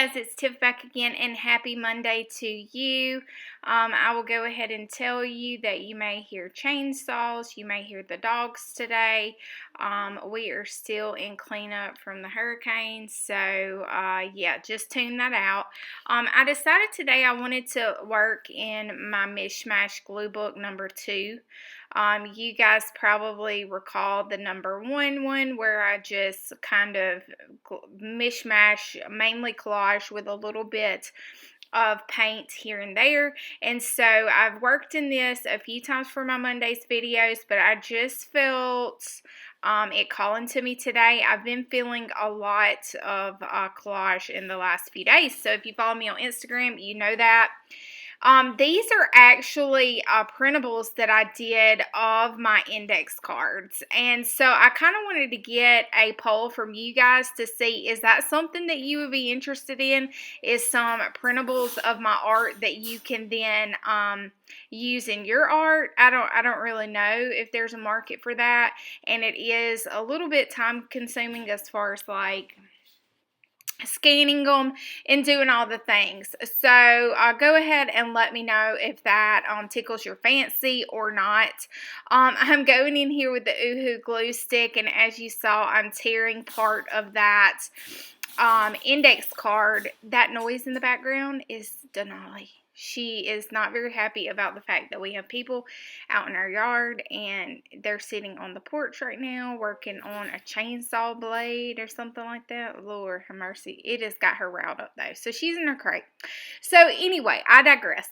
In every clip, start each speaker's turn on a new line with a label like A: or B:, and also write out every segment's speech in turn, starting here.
A: guys, it's Tiff back again, and happy Monday to you. I will go ahead and tell you that you may hear chainsaws, you may hear the dogs today. We are still in cleanup from the hurricane, so yeah, just tune that out. I decided today I wanted to work in my Mishmash glue book number 2. You guys probably recall the number 1 one where I just kind of mishmash, mainly collage with a little bit of paint here and there. And so I've worked in this a few times for my Mondays videos, but I just felt it calling to me today. I've been feeling a lot of collage in the last few days. So if you follow me on Instagram, you know that. These are actually printables that I did of my index cards. And so I kind of wanted to get a poll from you guys to see, is that something that you would be interested in? Is some printables of my art that you can then use in your art? I don't really know if there's a market for that. And it is a little bit time consuming as far as like scanning them and doing all the things. So go ahead and let me know if that tickles your fancy or not. I'm going in here with the Oohoo glue stick, and as you saw, I'm tearing part of that index card. That noise in the background is Denali. She is not very happy about the fact that we have people out in our yard, and they're sitting on the porch right now working on a chainsaw blade or something like that. Lord have mercy. It has got her riled up though. So she's in her crate. So anyway, I digress.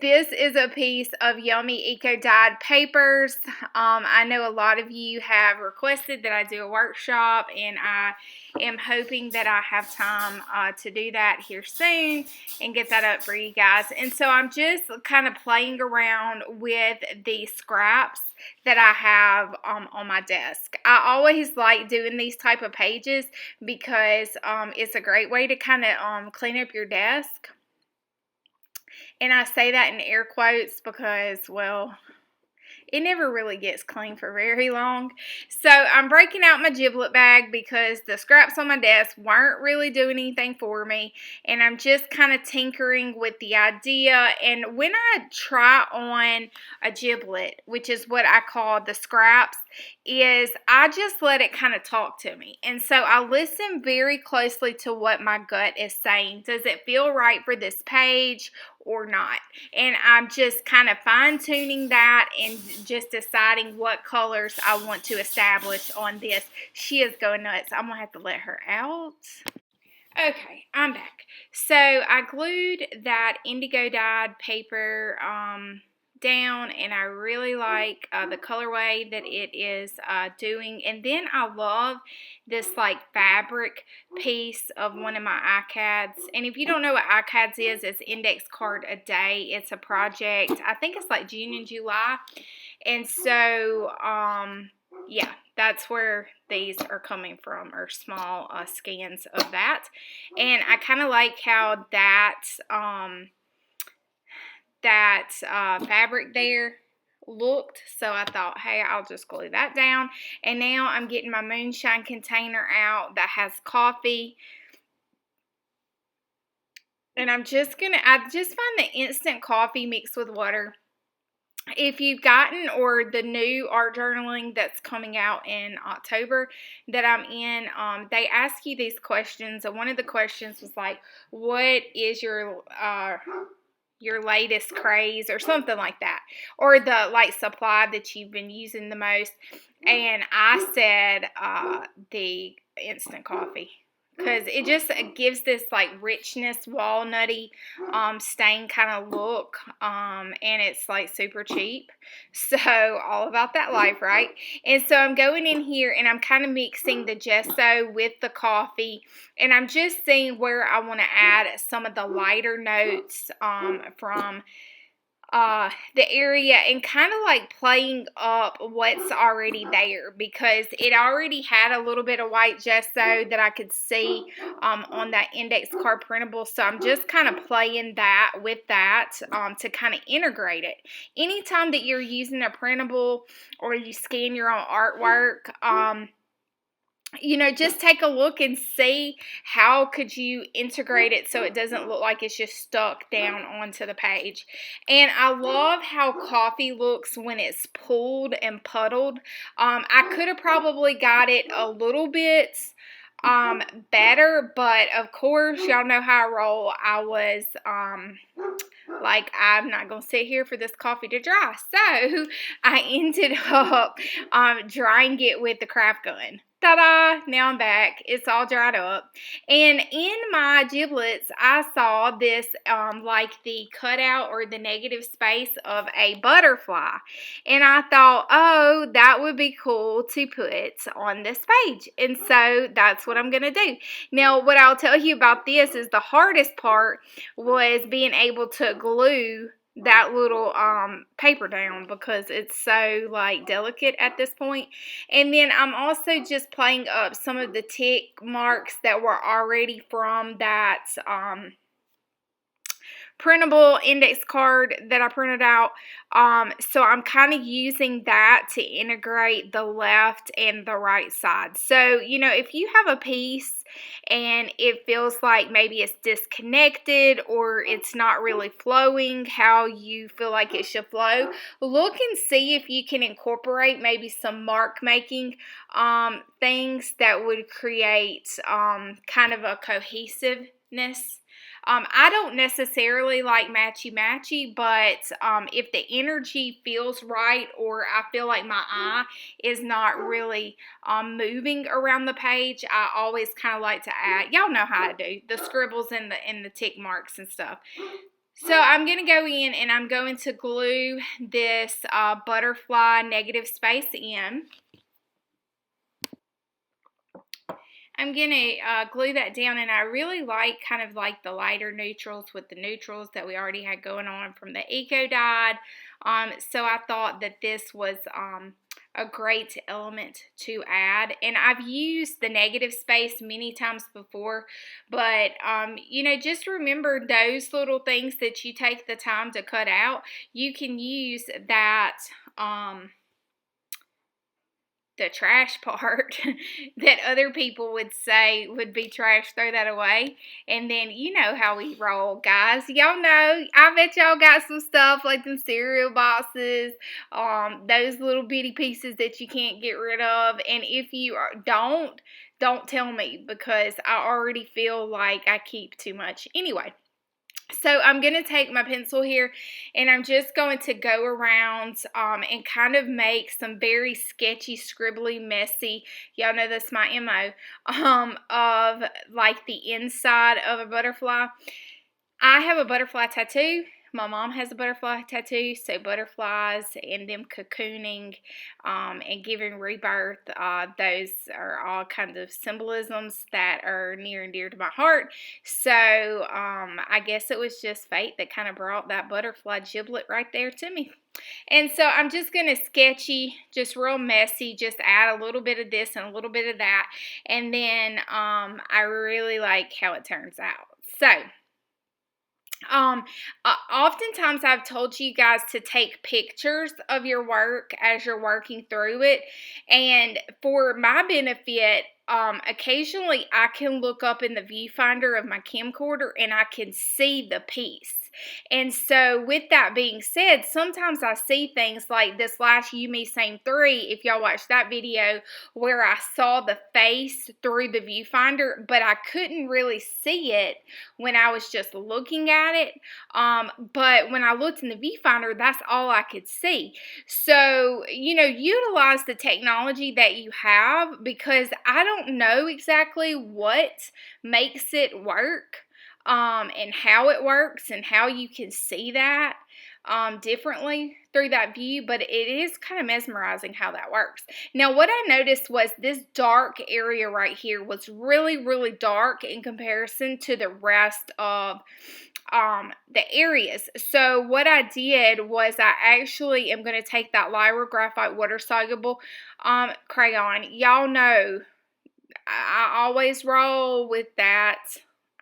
A: This is a piece of yummy eco-dyed papers. I know a lot of you have requested that I do a workshop, and I am hoping that I have time to do that here soon and get that up for you guys. And so I'm just kind of playing around with the scraps that I have on my desk. I always like doing these type of pages because it's a great way to kind of clean up your desk. And I say that in air quotes because, well, it never really gets clean for very long. So I'm breaking out my giblet bag because the scraps on my desk weren't really doing anything for me. And I'm just kind of tinkering with the idea. And when I try on a giblet, which is what I call the scraps, is I just let it kind of talk to me. And so I listen very closely to what my gut is saying. Does it feel right for this page or not? And I'm just kind of fine-tuning that and just deciding what colors I want to establish on this. She is going nuts. I'm going to have to let her out. Okay, I'm back. So I glued that indigo dyed paper down, and I really like the colorway that it is doing. And then I love this like fabric piece of one of my iCads. And if you don't know what iCads is, it's Index Card a Day. It's a project, I think it's like June and July. And so yeah, that's where these are coming from, or small scans of that. And I kind of like how that fabric there looked, so I thought, hey, I'll just glue that down. And now I'm getting my moonshine container out that has coffee, and I just find the instant coffee mixed with water. If you've gotten, or the new art journaling that's coming out in October that I'm in, they ask you these questions, and one of the questions was like, what is your latest craze, or something like that, or the like supply that you've been using the most. And I said the instant coffee, because it just gives this like richness, walnutty stain kind of look, and it's like super cheap, so all about that life, right? And so I'm going in here and I'm kind of mixing the gesso with the coffee, and I'm just seeing where I want to add some of the lighter notes from the area, and kind of like playing up what's already there, because it already had a little bit of white gesso that I could see on that index card printable. So I'm just kind of playing that with that to kind of integrate it. Anytime that you're using a printable or you scan your own artwork, just take a look and see how could you integrate it so it doesn't look like it's just stuck down onto the page. And I love how coffee looks when it's pulled and puddled. I could have probably got it a little bit better, but of course, y'all know how I roll. I was like, I'm not gonna sit here for this coffee to dry, so I ended up drying it with the craft gun. Ta-da! Now I'm back. It's all dried up. And in my giblets, I saw this like the cutout or the negative space of a butterfly. And I thought, oh, that would be cool to put on this page. And so that's what I'm going to do. Now, what I'll tell you about this is the hardest part was being able to glue that little paper down because it's so like delicate at this point. And then I'm also just playing up some of the tick marks that were already from that printable index card that I printed out. So I'm kind of using that to integrate the left and the right side. So, if you have a piece and it feels like maybe it's disconnected or it's not really flowing how you feel like it should flow, look and see if you can incorporate maybe some mark making things that would create kind of a cohesiveness. I don't necessarily like matchy-matchy, but if the energy feels right or I feel like my eye is not really moving around the page, I always kind of like to add, y'all know how I do, the scribbles and the tick marks and stuff. So I'm going to go in and I'm going to glue this butterfly negative space in. I'm going to glue that down, and I really like kind of like the lighter neutrals with the neutrals that we already had going on from the Eco Dyed. So I thought that this was a great element to add. And I've used the negative space many times before, but just remember those little things that you take the time to cut out, you can use that the trash part that other people would say would be trash, throw that away. And then you know how we roll, guys. Y'all know, I bet y'all got some stuff like them cereal boxes, those little bitty pieces that you can't get rid of. And if you don't tell me, because I already feel like I keep too much. Anyway. So I'm going to take my pencil here and I'm just going to go around and kind of make some very sketchy, scribbly, messy, y'all know that's my MO, of like the inside of a butterfly. I have a butterfly tattoo. My mom has a butterfly tattoo, so butterflies and them cocooning and giving rebirth, those are all kinds of symbolisms that are near and dear to my heart. So I guess it was just fate that kind of brought that butterfly giblet right there to me. And so I'm just going to sketchy, just real messy, just add a little bit of this and a little bit of that. And then I really like how it turns out. So oftentimes I've told you guys to take pictures of your work as you're working through it, and for my benefit, occasionally I can look up in the viewfinder of my camcorder and I can see the piece. And so with that being said, sometimes I see things like this last You Me Same 3, if y'all watched that video, where I saw the face through the viewfinder, but I couldn't really see it when I was just looking at it. But when I looked in the viewfinder, that's all I could see. So, utilize the technology that you have, because I don't know exactly what makes it work. And how it works and how you can see that differently through that view, but it is kind of mesmerizing how that works. Now, what I noticed was this dark area right here was really, really dark in comparison to the rest of the areas. So what I did was I actually am going to take that Lyra Graphite Water Soluble crayon. Y'all know I always roll with that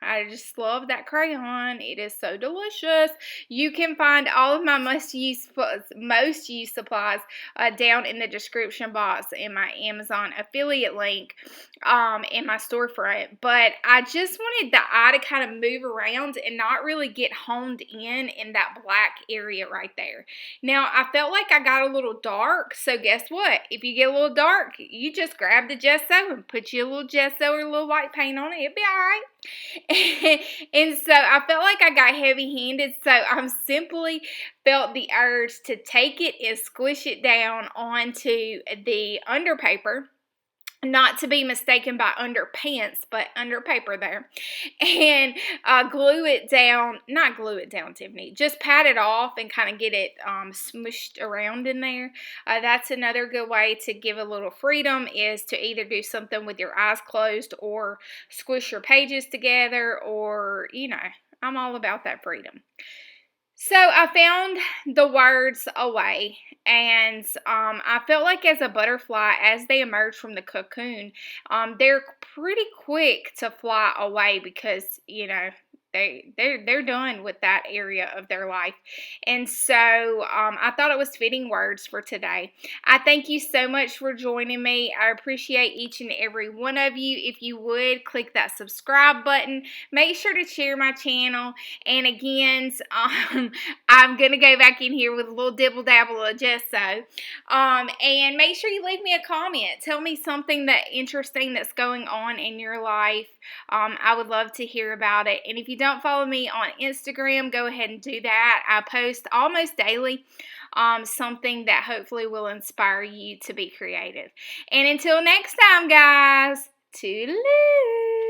A: I just love that crayon. It is so delicious. You can find all of my most used supplies down in the description box in my Amazon affiliate link in my storefront. But I just wanted the eye to kind of move around and not really get honed in that black area right there. Now, I felt like I got a little dark, so guess what? If you get a little dark, you just grab the gesso and put you a little gesso or a little white paint on it. It'll be alright. And so I felt like I got heavy-handed, so I simply felt the urge to take it and squish it down onto the under paper. Not to be mistaken by underpants, but under paper there. And glue it down, not glue it down, Tiffany, just pat it off and kind of get it smushed around in there. That's another good way to give a little freedom, is to either do something with your eyes closed or squish your pages together, or, you know, I'm all about that freedom. So I found the words away, and I felt like as a butterfly, as they emerge from the cocoon, they're pretty quick to fly away because, you know, they're done with that area of their life. And so I thought it was fitting words for today. I thank you so much for joining me. I appreciate each and every one of you. If you would, click that subscribe button. Make sure to share my channel. And again, I'm going to go back in here with a little dibble dabble of gesso. And make sure you leave me a comment. Tell me something interesting that's going on in your life. I would love to hear about it. And if you don't follow me on Instagram, go ahead and do that. I post almost daily something that hopefully will inspire you to be creative. And until next time, guys, toodaloo.